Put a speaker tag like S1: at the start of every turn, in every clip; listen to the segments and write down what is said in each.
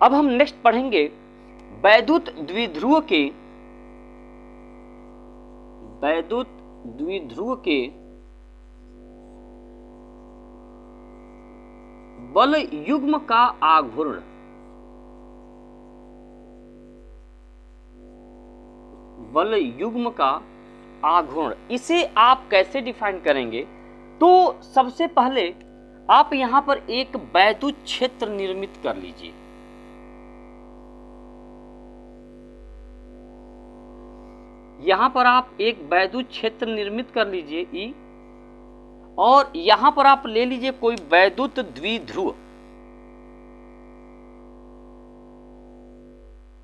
S1: अब हम नेक्स्ट पढ़ेंगे वैद्युत द्विध्रुव के बल युग्म का आघूर्ण। बल युग्म का आघूर्ण, इसे आप कैसे डिफाइन करेंगे? तो सबसे पहले आप यहां पर एक वैद्युत क्षेत्र निर्मित कर लीजिए। यहां पर आप एक वैद्युत क्षेत्र निर्मित कर लीजिए E, और यहां पर आप ले लीजिए कोई वैद्युत द्विध्रुव।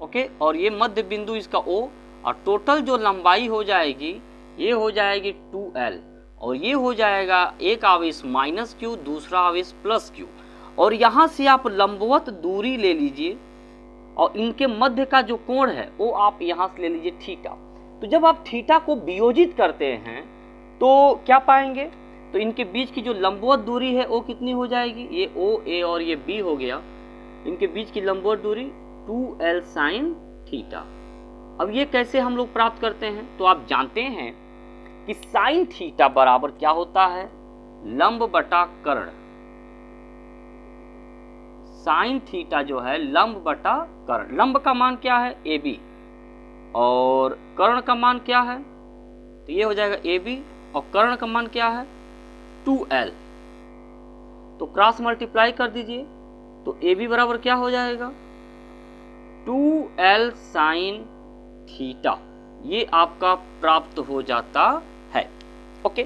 S1: ओके, और ये मध्य बिंदु इसका O, और टोटल जो लंबाई हो जाएगी ये हो जाएगी 2L, और ये हो जाएगा एक आवेश -q, दूसरा आवेश +q, और यहां से आप लंबवत दूरी ले लीजिए और इनके मध्य का जो कोण है वो आप यहां से ले लीजिए थीटा। तो जब आप थीटा को वियोजित करते हैं तो क्या पाएंगे? तो इनके बीच की जो लंबवत दूरी है वो कितनी हो जाएगी? ये OA और ये B हो गया, इनके बीच की लंबवत दूरी 2L sin थीटा। अब ये कैसे हम लोग प्राप्त करते हैं? तो आप जानते हैं कि साइन थीटा बराबर क्या होता है? लंब बटा कर्ण। साइन थीटा जो है लंब बटा कर्ण। लंब का मान क्या है? AB, और कर्ण का मान क्या है? तो ये हो जाएगा AB, और कर्ण का मान क्या है? 2L। तो क्रॉस मल्टीप्लाई कर दीजिए, तो AB बराबर क्या हो जाएगा? 2L sine theta. ये आपका प्राप्त हो जाता है। ओके,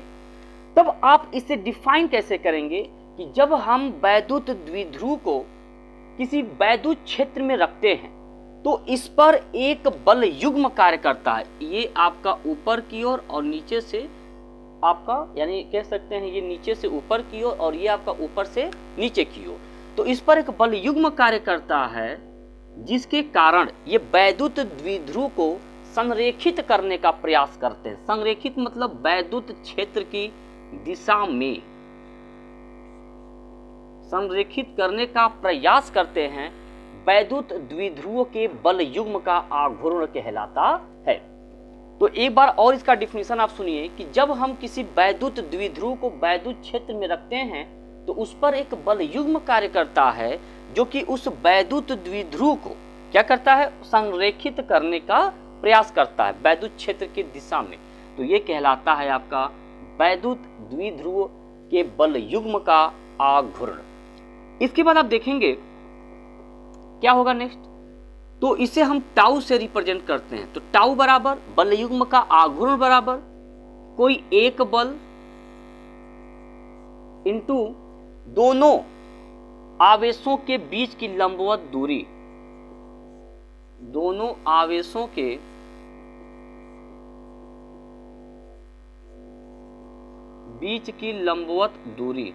S1: तब आप इसे डिफाइन कैसे करेंगे कि जब हम वैद्युत द्विध्रुव को किसी वैद्युत क्षेत्र में रखते हैं तो इस पर एक बल युग्म कार्य करता है। ये आपका ऊपर की ओर और नीचे से आपका, यानी कह सकते हैं ये नीचे से ऊपर की ओर और ये आपका ऊपर से नीचे की ओर। तो इस पर एक बल युग्म कार्य करता है जिसके कारण ये वैद्युत द्विध्रुव को संरेखित करने का प्रयास करते हैं। संरेखित मतलब वैद्युत क्षेत्र की दिशा में संरेखित करने का प्रयास करते हैं। वैद्युत द्विध्रुव के बल युग्म का आघूर्ण कहलाता है। तो एक बार और इसका डिफिनेशन आप सुनिए कि जब हम किसी वैद्युत द्विध्रुव को वैद्युत क्षेत्र में रखते हैं तो उस पर एक बल युग्म कार्य करता है जो कि उस वैद्युत द्विध्रुव को क्या करता है? संरेखित करने का प्रयास करता है वैद्युत क्षेत्र की दिशा में। तो ये कहलाता है आपका वैद्युत द्विध्रुव के बल युग्म का आघूर्ण। इसके बाद आप देखेंगे क्या होगा नेक्स्ट। तो इसे हम टाउ से रिप्रेजेंट करते हैं। तो टाउ बराबर बल युग्म का आघूर्ण बराबर कोई एक बल इंटू दोनों आवेशों के बीच की लंबवत दूरी। दोनों आवेशों के बीच की लंबवत दूरी।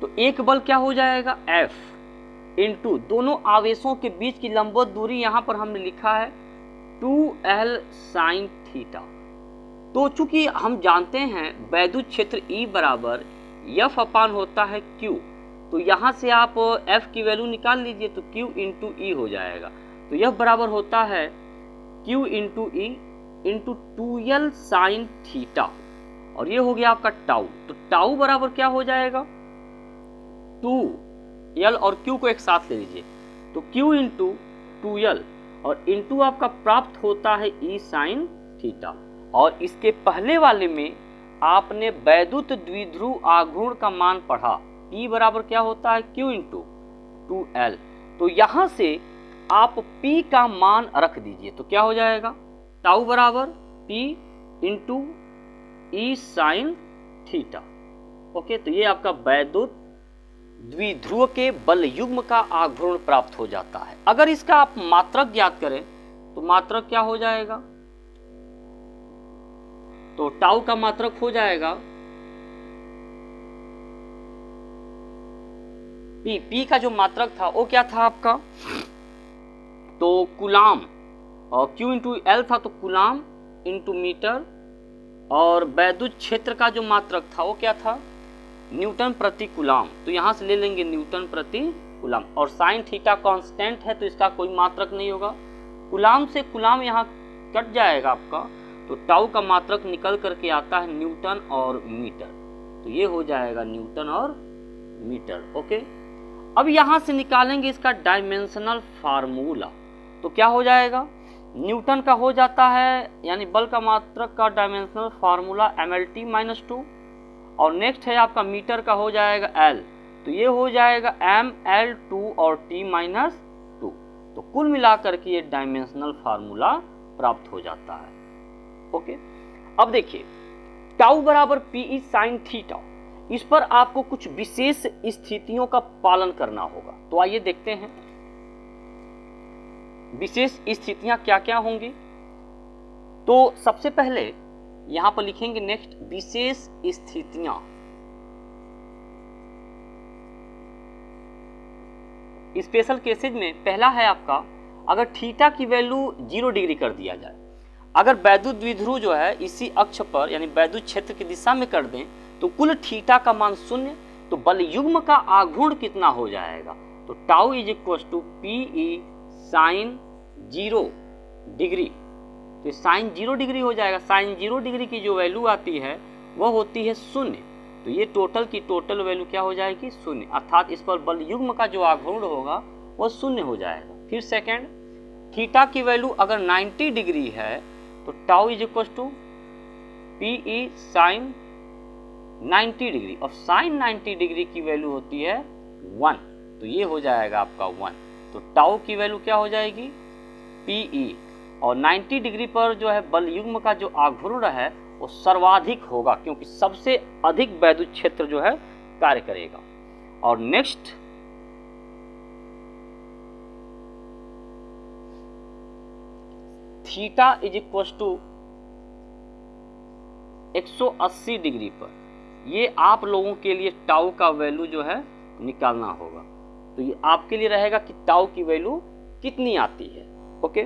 S1: तो एक बल क्या हो जाएगा? F इंटू दोनों आवेशों के बीच की लंबवत दूरी, यहां पर हमने लिखा है 2L साइन थीटा। तो चूंकि हम जानते हैं वैद्युत क्षेत्र E बराबर F अपान होता है Q, तो यहां से आप F की वैल्यू निकाल लीजिए तो Q इंटू E हो जाएगा। तो यह बराबर होता है Q into E into 2L sine theta, और ये हो गया आपका टाउ। तो टाउ बराबर क्या हो जाएगा? 2L और Q को एक साथ ले लीजिए, तो Q इंटू 2L और इंटू आपका प्राप्त होता है E साइन थीटा। और इसके पहले वाले में आपने वैद्युत द्विध्रुव आघूर्ण का मान पढ़ा, E बराबर क्या होता है? Q into 2L। तो यहां से आप P का मान रख दीजिए, तो क्या हो जाएगा? टाउ बराबर P into E sine theta. Okay, तो ये आपका वैद्युत द्विध्रुव के बल युग्म का आघूर्ण प्राप्त हो जाता है। अगर इसका आप मात्रक ज्ञात करें तो मात्रक क्या हो जाएगा? तो टाउ का मात्रक हो जाएगा P का जो मात्रक था वो क्या था आपका? तो कूलाम, और Q इंटू L था तो कूलाम इंटू मीटर, और वैद्युत क्षेत्र का जो मात्रक था वो क्या था? न्यूटन प्रति कूलाम, तो यहाँ से ले लेंगे न्यूटन प्रति कूलाम। और साइन थीटा कांस्टेंट है तो इसका कोई मात्रक नहीं होगा, कूलाम से कूलाम यहाँ कट जाएगा आपका, तो टाउ का मात्रक निकल करके आता है न्यूटन और मीटर, तो ये हो जाएगा न्यूटन और मीटर। ओके, अब यहाँ से निकालेंगे इसका डायमेंशनल फार्मूला, तो क्या हो जाएगा, न्यूटन का हो जाता है यानी बल का मात्रक का डायमेंशनल फार्मूला mLT-2, और नेक्स्ट है आपका मीटर का हो जाएगा L, तो ये हो जाएगा mL2 और T-2, तो कुल मिलाकर के ये डायमेंशनल फार्मूला प्राप्त हो जाता है। ओके, अब देखिए टाउ बराबर PE साइन थीटा, इस पर आपको कुछ विशेष स्थितियों का पालन करना होगा, तो आइए देखते हैं विशेष स्थितियां क्या क्या होंगी। तो सबसे पहले यहां पर लिखेंगे नेक्स्ट विशेष स्थितियां। स्पेशल केसेज में पहला है आपका, अगर थीटा की वैल्यू 0 डिग्री कर दिया जाए, अगर वैद्युत द्विध्रुव जो है इसी अक्ष पर यानी वैद्युत क्षेत्र की दिशा में कर दें तो कुल थीटा का मान 0, तो बल युग्म का आघूर्ण कितना हो जाएगा, तो tau is equal to PE sine 0 degree, तो साइन 0 डिग्री हो जाएगा। साइन 0 डिग्री की जो वैल्यू आती है वह होती है 0, तो ये टोटल की टोटल वैल्यू क्या हो जाएगी 0, अर्थात इस पर बल युग्म का जो आघूर्ण होगा वह 0 हो जाएगा। फिर सेकंड, थीटा की वैल्यू अगर 90 डिग्री है तो tau is equal to PE sine 90 degree, और साइन 90 डिग्री की वैल्यू होती है 1, तो ये हो जाएगा आपका 1, तो टाउ की वैल्यू क्या हो जाएगी PE, और 90 डिग्री पर जो है बल युग्म का जो आघूर्ण है वो सर्वाधिक होगा क्योंकि सबसे अधिक वैद्युत क्षेत्र जो है कार्य करेगा। और next theta is equal to 180 degree पर, ये आप लोगों के लिए टाउ का वैल्यू जो है निकालना होगा, तो ये आपके लिए रहेगा कि टाउ की वैल्यू कितनी आती है। ओके।